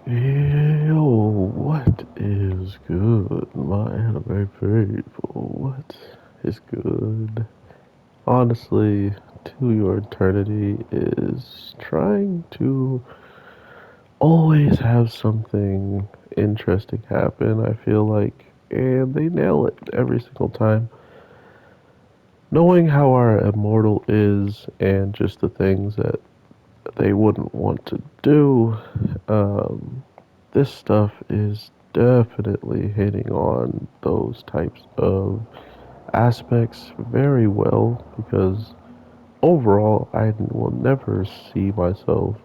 Yo, what is good, my anime people? What is good? Honestly, To Your Eternity is trying to always have something interesting happen, I feel like, and they nail it every single time. Knowing how our immortal is and just the things that they wouldn't want to do, um, this stuff is definitely hitting on those types of aspects very well because overall I will never see myself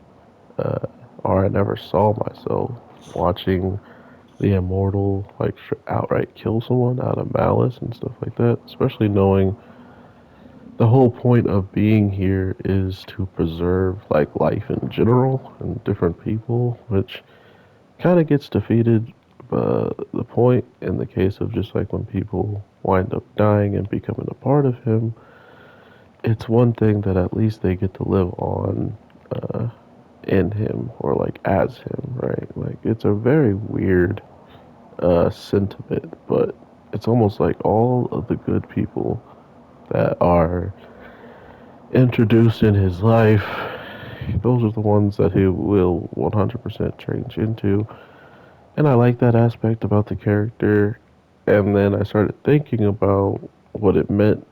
uh, or I never saw myself watching the immortal like outright kill someone out of malice and stuff like that, especially knowing the whole point of being here is to preserve like life in general and different people, which kind of gets defeated. But the point in the case of just like when people wind up dying and becoming a part of him, it's one thing that at least they get to live on uh, in him or like as him, right? Like it's a very weird sentiment, but it's almost like all of the good people that are introduced in his life, those are the ones that he will 100% change into. And I like that aspect about the character. And then I started thinking about what it meant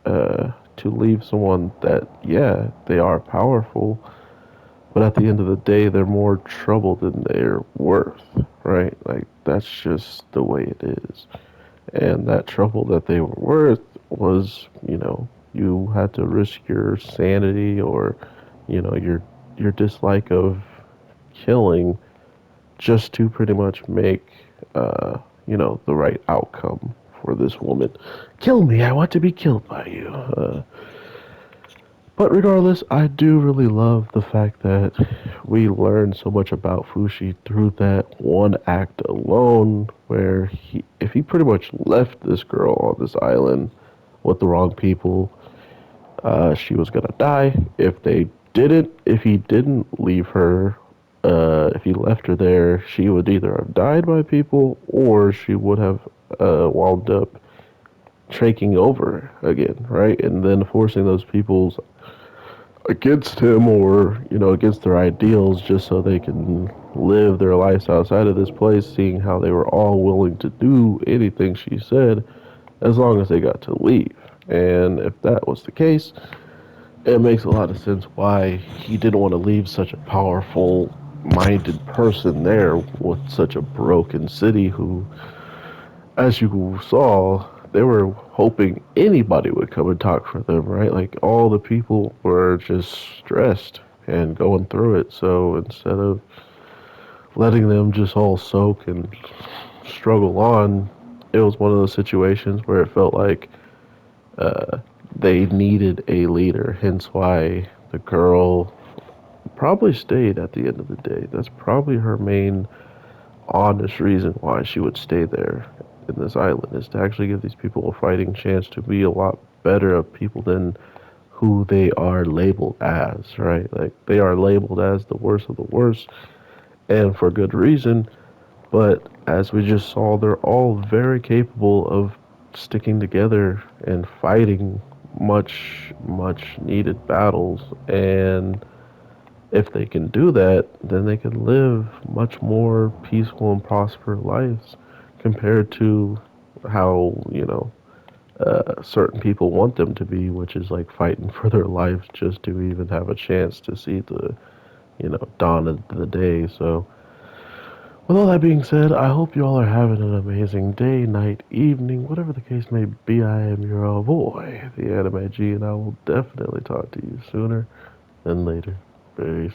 to leave someone that, yeah, they are powerful, but at the end of the day, they're more trouble than they're worth, right? Like, that's just the way it is. And that trouble that they were worth was, you had to risk your sanity or, your dislike of killing just to pretty much make, the right outcome for this woman. Kill me, I want to be killed by you. But regardless, I do really love the fact that we learned so much about Fushi through that one act alone, where if he pretty much left this girl on this island with the wrong people, she was gonna die. If he didn't leave her, if he left her there, she would either have died by people or she would have wound up taking over again, right? And then forcing those people's against him or against their ideals just so they can live their lives outside of this place, seeing how they were all willing to do anything she said as long as they got to leave. And if that was the case, it makes a lot of sense why he didn't want to leave such a powerful minded person there with such a broken city who, as you saw, they were hoping anybody would come and talk for them, right? Like all the people were just stressed and going through it. So instead of letting them just all soak and struggle on, it was one of those situations where it felt like uh, they needed a leader. Hence why the girl probably stayed at the end of the day. That's probably her main honest reason why she would stay there in this island is to actually give these people a fighting chance to be a lot better of people than who they are labeled as, right? Like they are labeled as the worst of the worst and for good reason, but as we just saw, they're all very capable of sticking together and fighting much needed battles, and if they can do that, then they can live much more peaceful and prosperous lives compared to how, certain people want them to be, which is like fighting for their lives just to even have a chance to see the, dawn of the day. So, with all that being said, I hope you all are having an amazing day, night, evening, whatever the case may be. I am your boy, the Anime G, and I will definitely talk to you sooner than later. Peace.